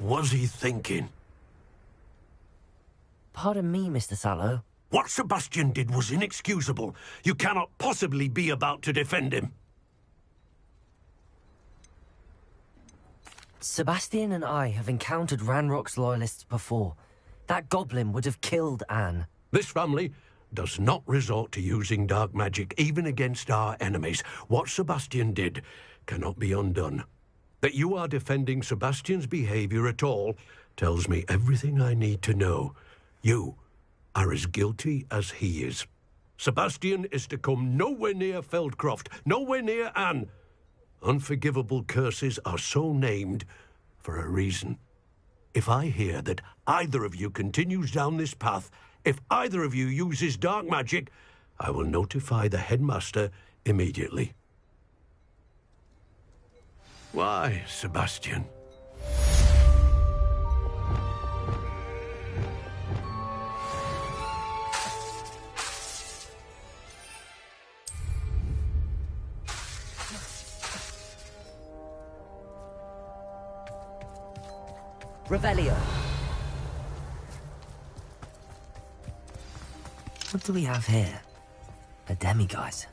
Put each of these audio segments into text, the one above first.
was he thinking? Pardon me, Mr. Sallow. What Sebastian did was inexcusable. You cannot possibly be about to defend him. Sebastian and I have encountered Ranrock's loyalists before. That goblin would have killed Anne. This family does not resort to using dark magic even against our enemies. What Sebastian did cannot be undone. That you are defending Sebastian's behavior at all tells me everything I need to know. You are as guilty as he is. Sebastian is to come nowhere near Feldcroft, nowhere near Anne. Unforgivable curses are so named for a reason. If I hear that either of you continues down this path, if either of you uses dark magic, I will notify the headmaster immediately. Why, Sebastian? Revelio. What do we have here? A demiguise.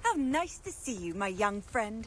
How nice to see you, my young friend.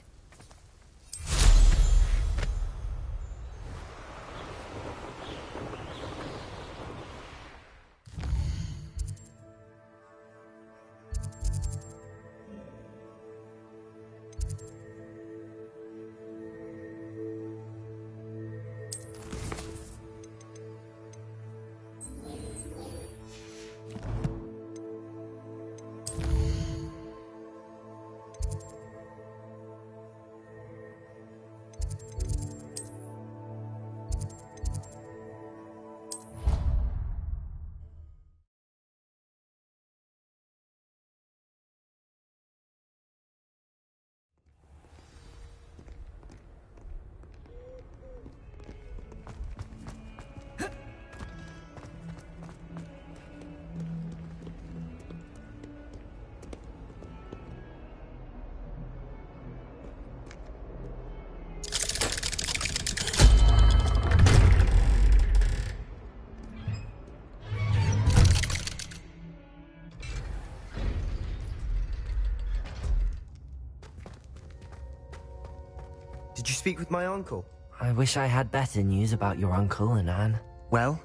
Did you speak with my uncle? I wish I had better news about your uncle and Anne. Well,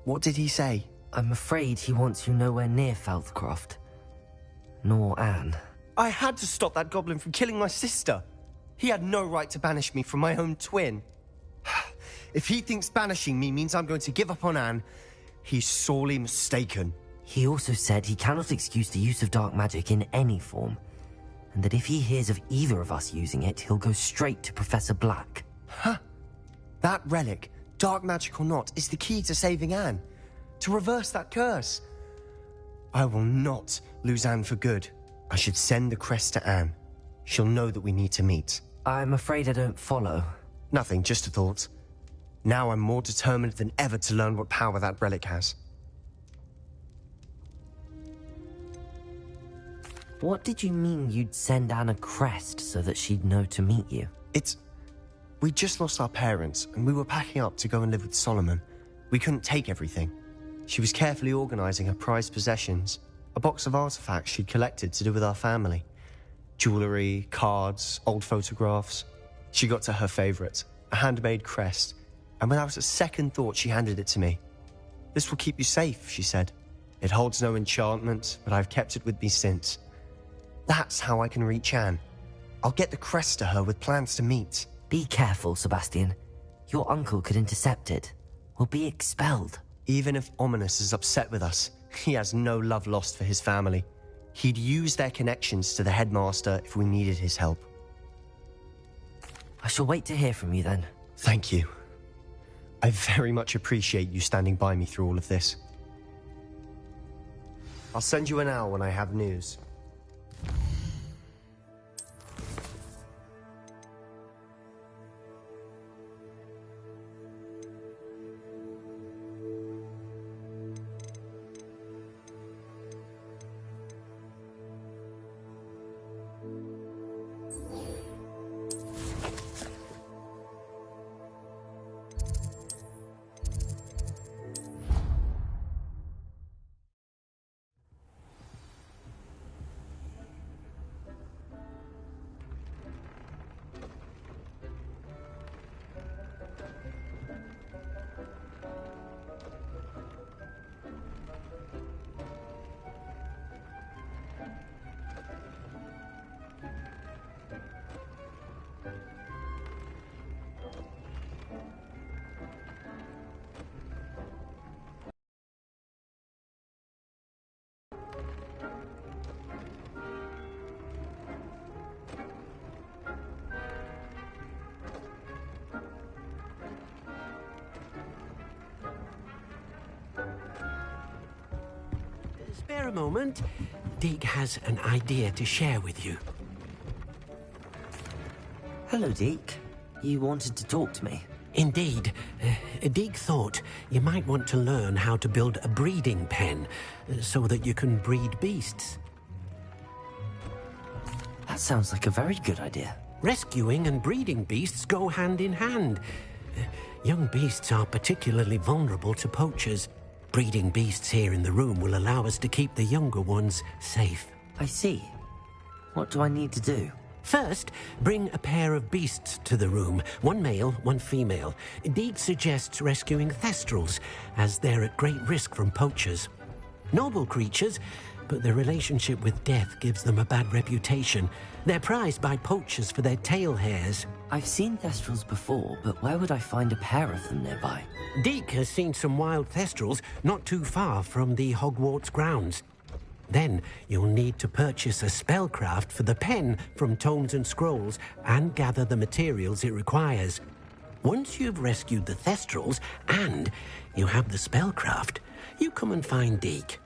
what did he say? I'm afraid he wants you nowhere near Feldcroft. Nor Anne. I had to stop that goblin from killing my sister. He had no right to banish me from my own twin. If he thinks banishing me means I'm going to give up on Anne, he's sorely mistaken. He also said he cannot excuse the use of dark magic in any form, and that if he hears of either of us using it, he'll go straight to Professor Black. Huh? That relic, dark magic or not, is the key to saving Anne. To reverse that curse. I will not lose Anne for good. I should send the crest to Anne. She'll know that we need to meet. I'm afraid I don't follow. Nothing, just a thought. Now I'm more determined than ever to learn what power that relic has. What did you mean you'd send Anne a crest so that she'd know to meet you? We just lost our parents, and we were packing up to go and live with Solomon. We couldn't take everything. She was carefully organizing her prized possessions, a box of artifacts she'd collected to do with our family. Jewelry, cards, old photographs. She got to her favorite, a handmade crest, and without a second thought she handed it to me. "This will keep you safe," she said. "It holds no enchantment, but I've kept it with me since. That's how I can reach Anne. I'll get the crest to her with plans to meet." Be careful, Sebastian. Your uncle could intercept it. We'll be expelled. Even if Ominous is upset with us, he has no love lost for his family. He'd use their connections to the headmaster if we needed his help. I shall wait to hear from you then. Thank you. I very much appreciate you standing by me through all of this. I'll send you an owl when I have news. Spare a moment. Deke has an idea to share with you. Hello, Deke. You wanted to talk to me? Indeed. Deke thought you might want to learn how to build a breeding pen so that you can breed beasts. That sounds like a very good idea. Rescuing and breeding beasts go hand in hand. Young beasts are particularly vulnerable to poachers. Breeding beasts here in the room will allow us to keep the younger ones safe. I see. What do I need to do? First, bring a pair of beasts to the room. One male, one female. Deke suggests rescuing thestrals, as they're at great risk from poachers. Noble creatures, but their relationship with death gives them a bad reputation. They're prized by poachers for their tail hairs. I've seen thestrals before, but where would I find a pair of them nearby? Deke has seen some wild thestrals not too far from the Hogwarts grounds. Then you'll need to purchase a spellcraft for the pen from Tomes and Scrolls and gather the materials it requires. Once you've rescued the thestrals and you have the spellcraft, you come and find Deke.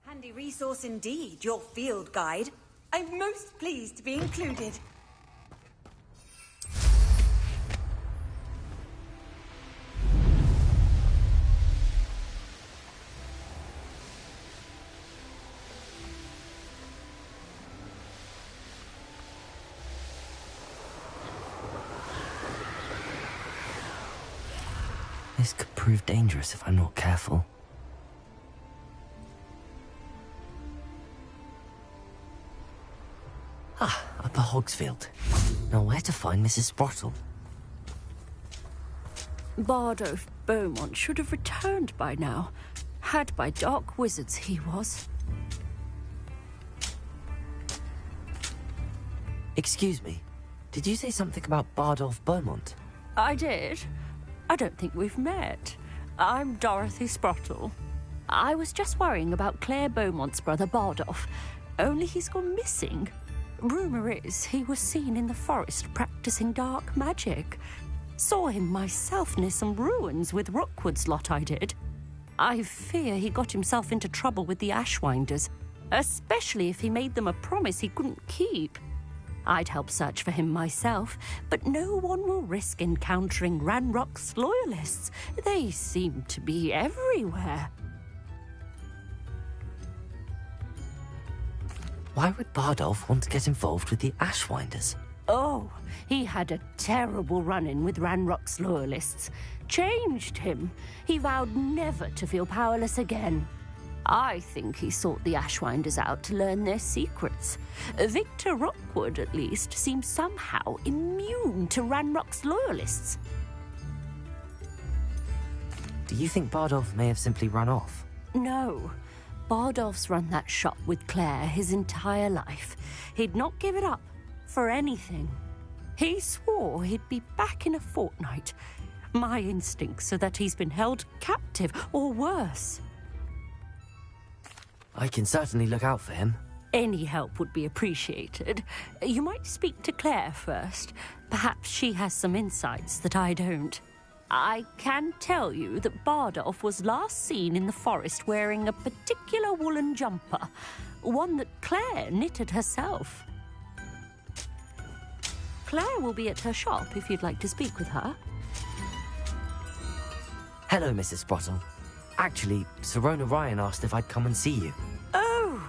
Handy resource indeed, your field guide. I'm most pleased to be included. This could prove dangerous if I'm not careful. Ah, Upper Hogsfield. Now where to find Mrs. Sprottle? Bardolph Beaumont should have returned by now. Had by dark wizards, he was. Excuse me, did you say something about Bardolph Beaumont? I did. I don't think we've met. I'm Dorothy Sprottle. I was just worrying about Claire Beaumont's brother Bardolph, only he's gone missing. Rumour is he was seen in the forest practicing dark magic. Saw him myself near some ruins with Rookwood's lot I did. I fear he got himself into trouble with the Ashwinders, especially if he made them a promise he couldn't keep. I'd help search for him myself, but no one will risk encountering Ranrock's loyalists. They seem to be everywhere. Why would Bardolph want to get involved with the Ashwinders? Oh, he had a terrible run-in with Ranrock's loyalists. Changed him. He vowed never to feel powerless again. I think he sought the Ashwinders out to learn their secrets. Victor Rookwood, at least, seems somehow immune to Ranrock's loyalists. Do you think Bardolph may have simply run off? No. Bardolph's run that shop with Claire his entire life. He'd not give it up for anything. He swore he'd be back in a fortnight. My instincts are that he's been held captive, or worse. I can certainly look out for him. Any help would be appreciated. You might speak to Claire first. Perhaps she has some insights that I don't. I can tell you that Bardolph was last seen in the forest wearing a particular woolen jumper, one that Claire knitted herself. Claire will be at her shop if you'd like to speak with her. Hello, Mrs. Sprottle. Actually, Sirona Ryan asked if I'd come and see you. Oh,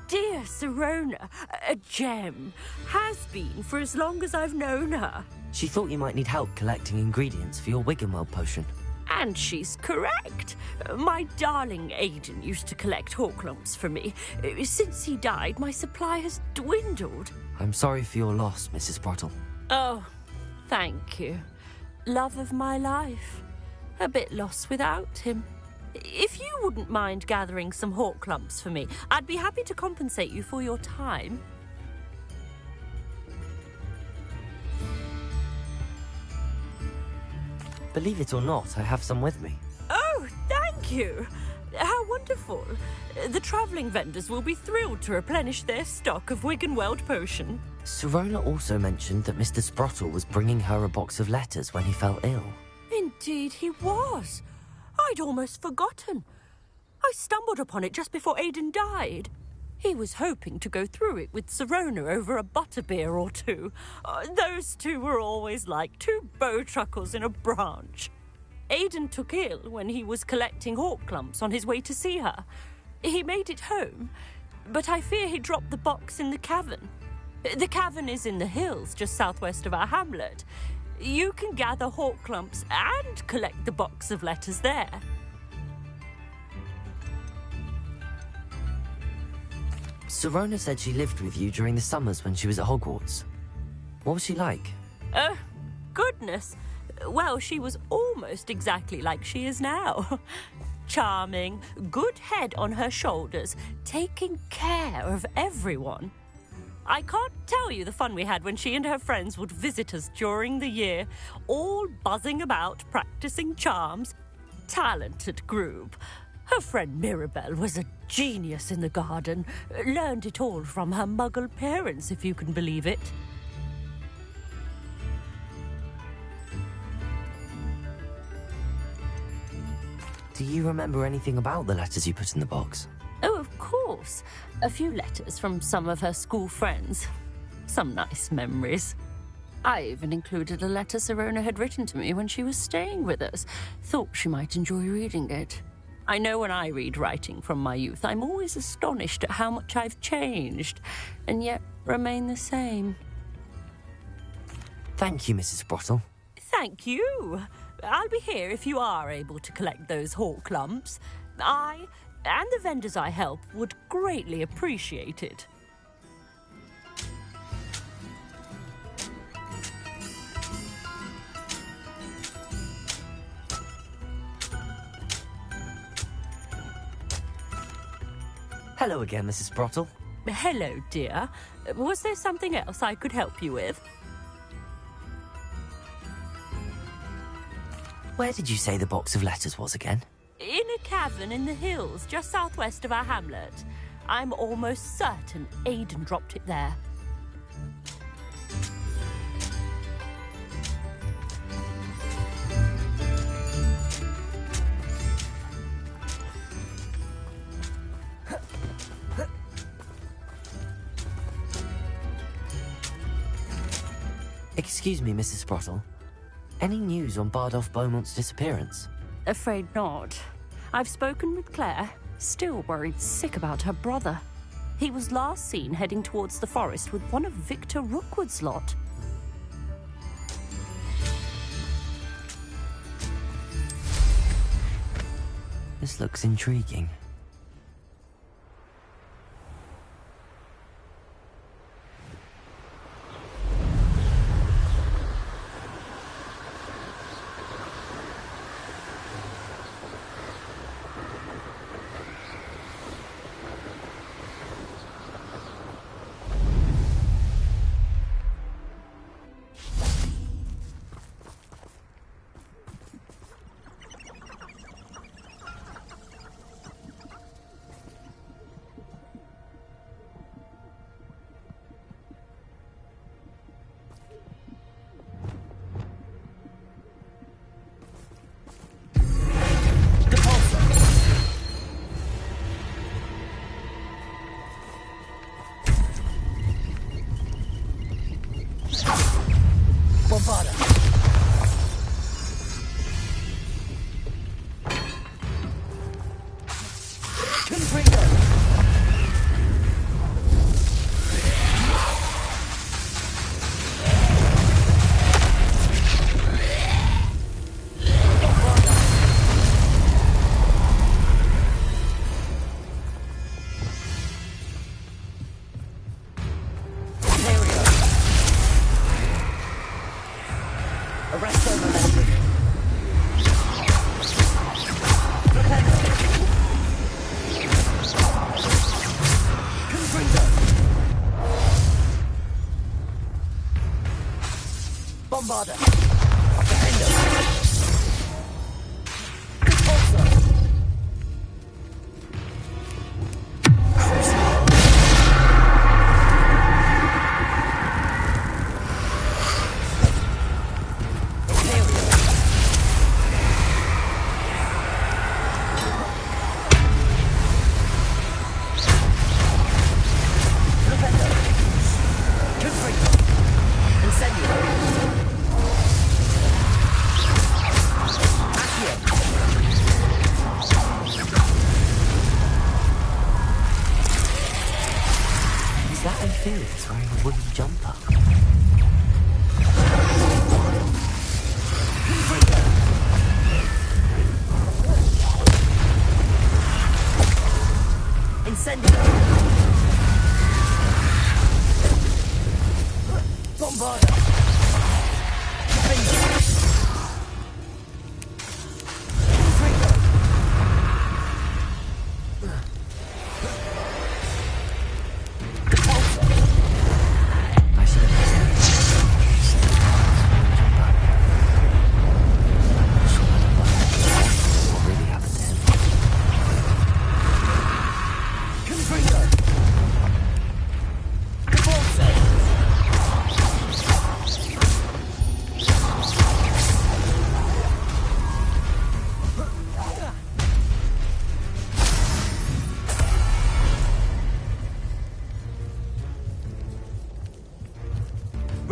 dear Sirona, a gem. Has been for as long as I've known her. She thought you might need help collecting ingredients for your Wiggenweld potion. And she's correct. My darling Aiden used to collect Horklumps for me. Since he died, my supply has dwindled. I'm sorry for your loss, Mrs. Sprottle. Oh, thank you. Love of my life. A bit lost without him. If you wouldn't mind gathering some Horklumps for me, I'd be happy to compensate you for your time. Believe it or not, I have some with me. Oh, thank you. How wonderful. The travelling vendors will be thrilled to replenish their stock of Wiggenweld potion. Sirona also mentioned that Mr. Sprottle was bringing her a box of letters when he fell ill. Indeed he was. I'd almost forgotten. I stumbled upon it just before Aiden died. He was hoping to go through it with Sirona over a butterbeer or two. Those two were always like two bowtruckles in a branch. Aiden took ill when he was collecting Horklumps on his way to see her. He made it home, but I fear he dropped the box in the cavern. The cavern is in the hills just southwest of our hamlet. You can gather Horklumps and collect the box of letters there. Sirona said she lived with you during the summers when she was at Hogwarts. What was she like? Oh, goodness. Well, she was almost exactly like she is now. Charming, good head on her shoulders, taking care of everyone. I can't tell you the fun we had when she and her friends would visit us during the year, all buzzing about, practicing charms. Talented group. Her friend Mirabelle was a genius in the garden. Learned it all from her muggle parents, if you can believe it. Do you remember anything about the letters you put in the box? Oh, of course. A few letters from some of her school friends. Some nice memories. I even included a letter Sirona had written to me when she was staying with us. Thought she might enjoy reading it. I know when I read writing from my youth, I'm always astonished at how much I've changed, and yet remain the same. Thank you, Mrs. Sprottle. Thank you. I'll be here if you are able to collect those Horklumps. I and the vendors I help would greatly appreciate it. Hello again, Mrs. Sprottle. Hello, dear. Was there something else I could help you with? Where did you say the box of letters was again? In a cavern in the hills, just southwest of our hamlet. I'm almost certain Aidan dropped it there. Excuse me, Mrs. Sprottle. Any news on Bardolph Beaumont's disappearance? Afraid not. I've spoken with Claire, still worried sick about her brother. He was last seen heading towards the forest with one of Victor Rookwood's lot. This looks intriguing.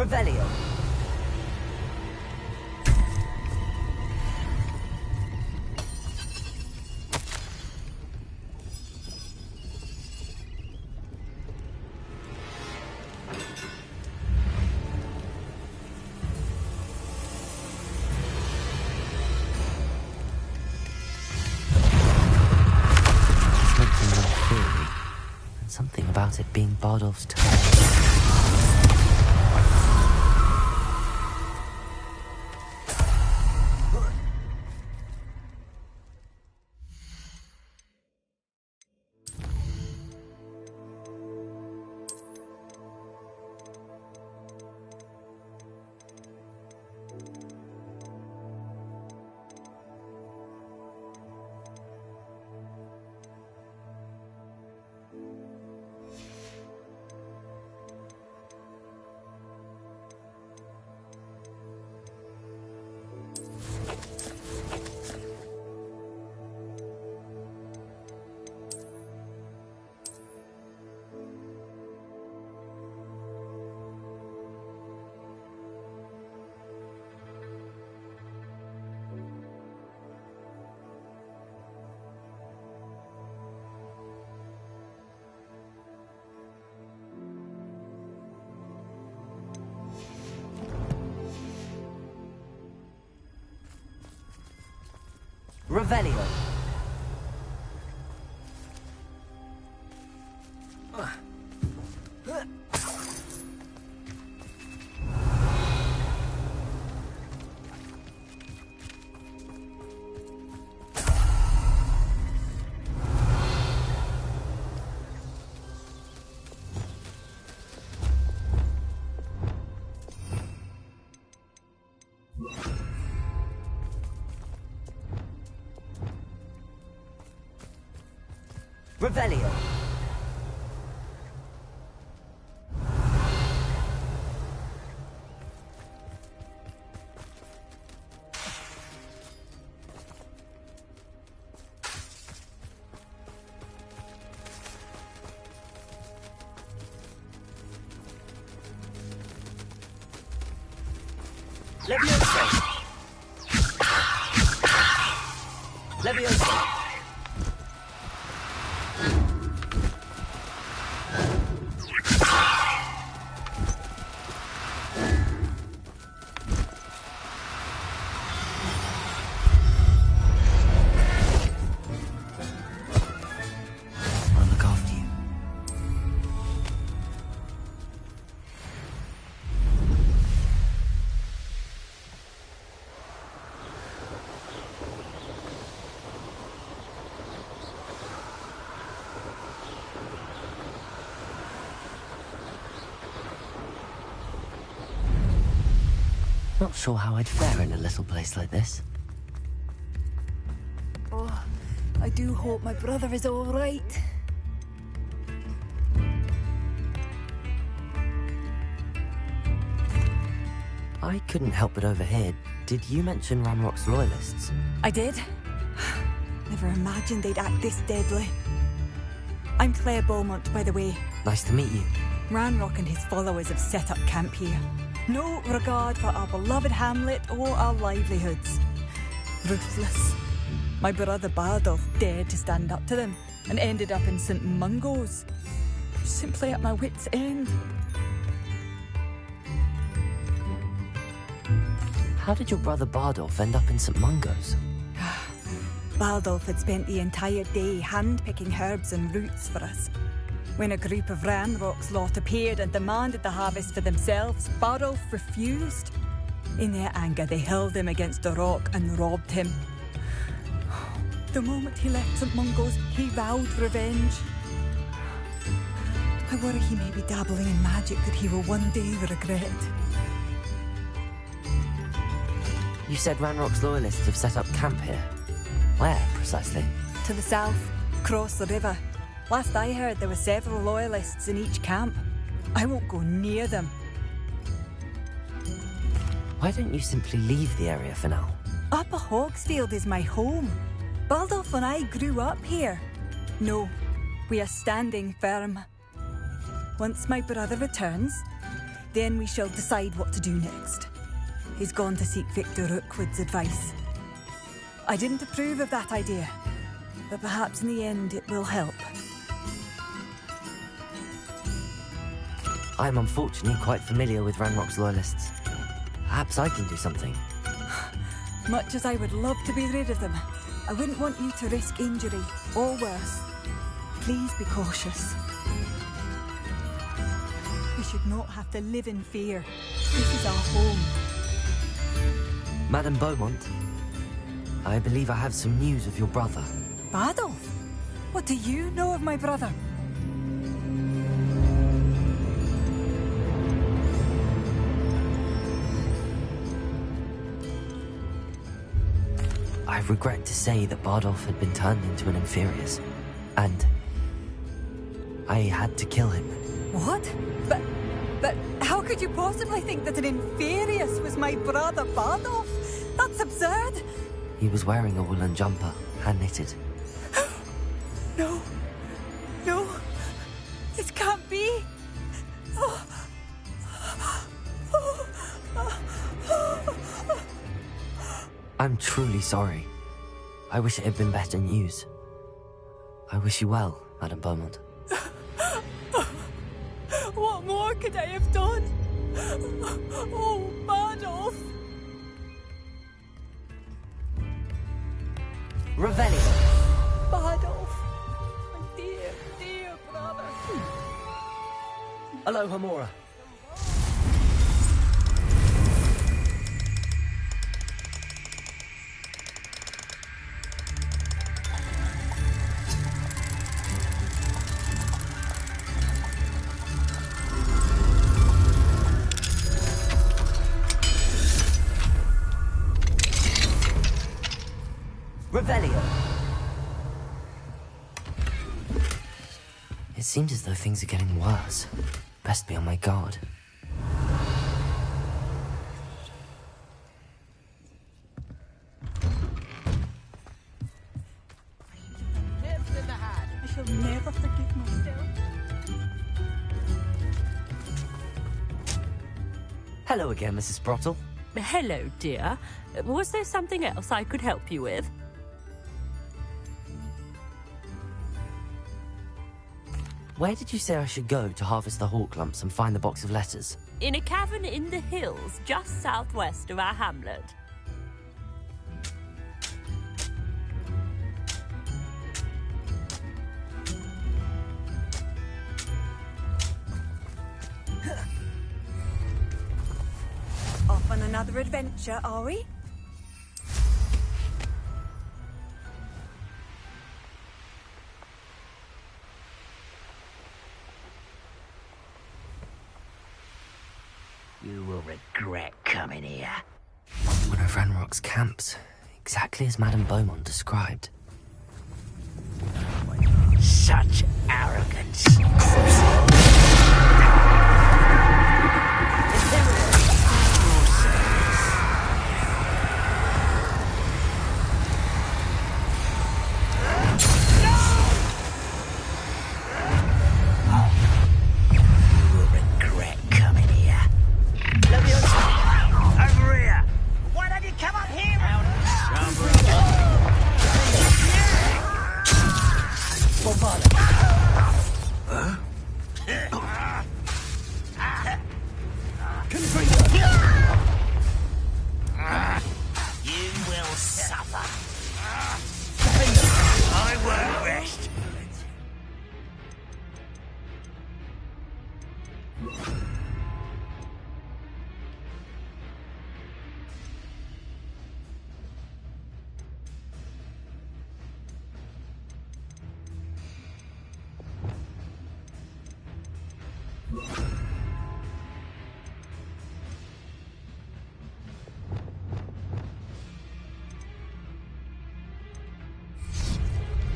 Revelio. Something about it being Bardolph's turn. Revelio. Revelio. Levioso. Levioso. I'll look after you. Not sure how I'd fare in a little place like this. Oh, I do hope my brother is all right. I couldn't help but overhear. Did you mention Ranrock's loyalists? I did. Never imagined they'd act this deadly. I'm Claire Beaumont, by the way. Nice to meet you. Ranrock and his followers have set up camp here. No regard for our beloved hamlet or our livelihoods. Ruthless. My brother Bardolph dared to stand up to them and ended up in St. Mungo's. Simply at my wit's end. How did your brother Bardolph end up in St. Mungo's? Bardolph had spent the entire day hand-picking herbs and roots for us. When a group of Ranrock's lot appeared and demanded the harvest for themselves, Bardolph refused. In their anger, they hurled him against a rock and robbed him. The moment he left St. Mungo's, he vowed revenge. I worry he may be dabbling in magic that he will one day regret. You said Ranrock's loyalists have set up camp here. Where, precisely? To the south, across the river. Last I heard, there were several loyalists in each camp. I won't go near them. Why don't you simply leave the area for now? Upper Hogsfield is my home. Baldolph and I grew up here. No, we are standing firm. Once my brother returns, then we shall decide what to do next. He's gone to seek Victor Rookwood's advice. I didn't approve of that idea, but perhaps in the end it will help. I'm unfortunately quite familiar with Ranrock's loyalists. Perhaps I can do something. Much as I would love to be rid of them, I wouldn't want you to risk injury, or worse. Please be cautious. We should not have to live in fear. This is our home. Madame Beaumont, I believe I have some news of your brother. Bardolph? What do you know of my brother? I regret to say that Bardolph had been turned into an Inferius, and I had to kill him. What? But how could you possibly think that an Inferius was my brother Bardolph? That's absurd! He was wearing a woolen jumper, hand-knitted. No. No. This can't be. I'm truly sorry. I wish it had been better news. I wish you well, Madame Beaumont. What more could I have done? Oh, Bardolph! Revelio. Bardolph, my dear, dear brother. Aloha, Mora. Revelio. It seems as though things are getting worse. Best be on my guard. I shall never forgive myself. Hello again, Mrs. Sprottle. Hello, dear. Was there something else I could help you with? Where did you say I should go to harvest the hawk lumps and find the box of letters? In a cavern in the hills, just southwest of our hamlet. Off on another adventure, are we? You will regret coming here. One of Ranrock's camps, exactly as Madame Beaumont described. Such arrogance.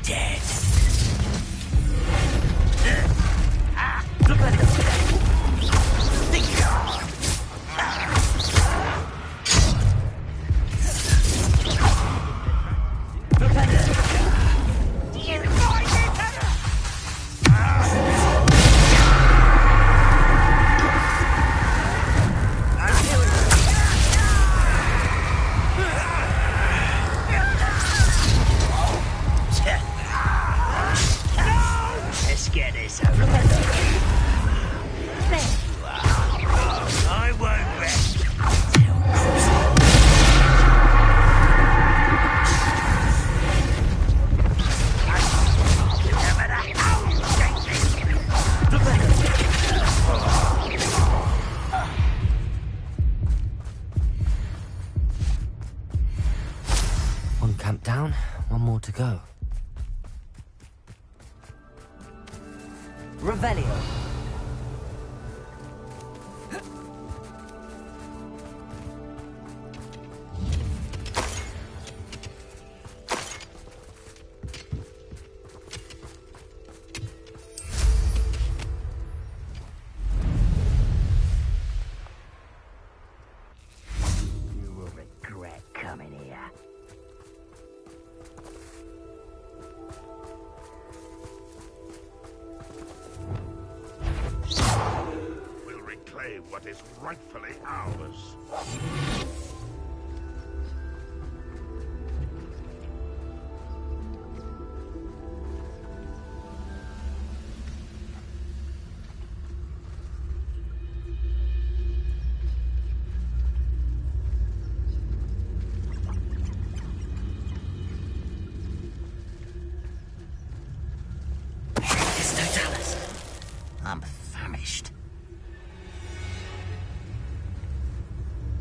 Dead. Let's get this over with. I won't rest. One camp down, one more to go. Revelio. You will regret coming here. We'll reclaim what is rightfully ours.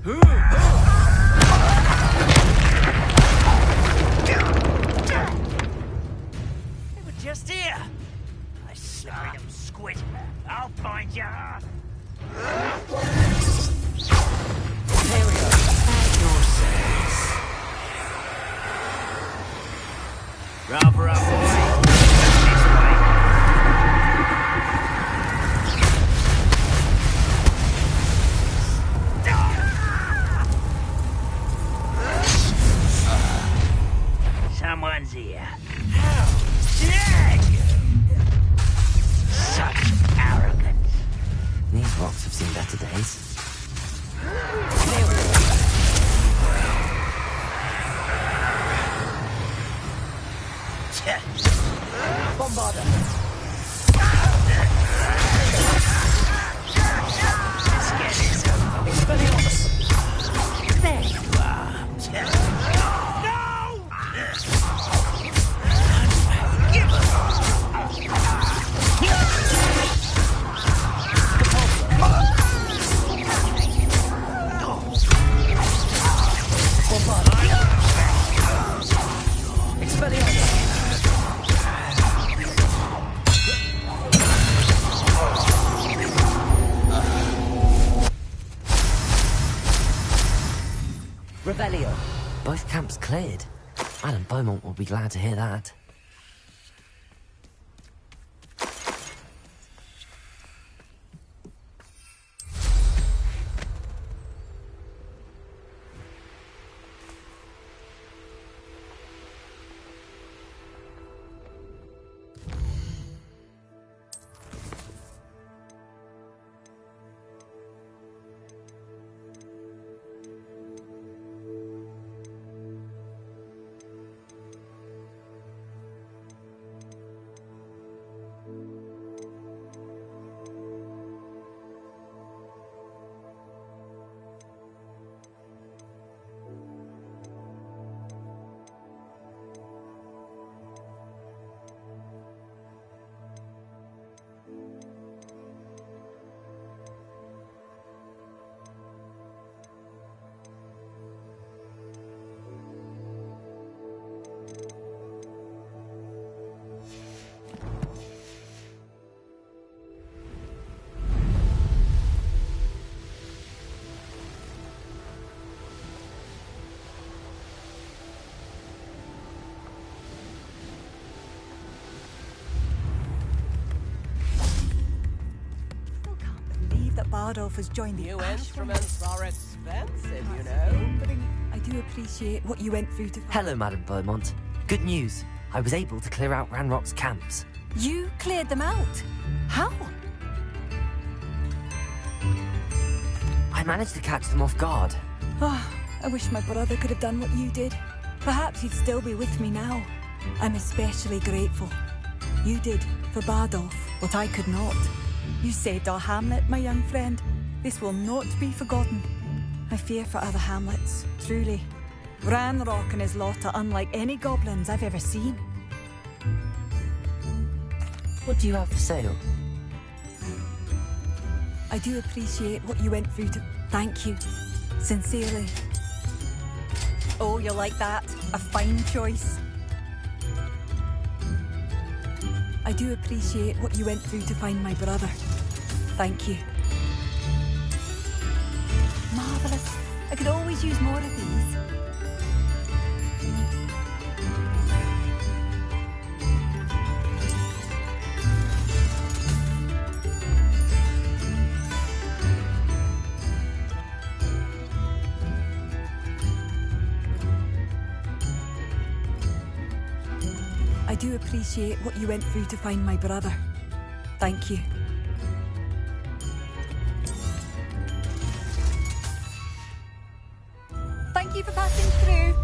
They were just here. I slippery them squid. I'll find ya. Here we go. At your service. Rather up, boy. This way. Someone's here. How dare you! Such arrogance. These rocks have seen better days. Bombarder. There you are. No! Give Revelio. Both camps cleared. Madame Beaumont will be glad to hear that. Bardolph has joined the New Ashram. instruments are expensive, you know. I do appreciate what you went through to... Hello, Madame Beaumont. Good news. I was able to clear out Ranrock's camps. You cleared them out? How? I managed to catch them off guard. Oh, I wish my brother could have done what you did. Perhaps he'd still be with me now. I'm especially grateful. You did, for Bardolph, what I could not. You saved our hamlet, my young friend. This will not be forgotten. I fear for other hamlets, truly. Ranrock and his lot are unlike any goblins I've ever seen. What do you have for sale? I do appreciate what you went through to... Thank you. Sincerely. Oh, you'll like that. A fine choice. I do appreciate what you went through to find my brother. Thank you. Marvellous. I could always use more of these. I do appreciate what you went through to find my brother. Thank you. Thank you for passing through.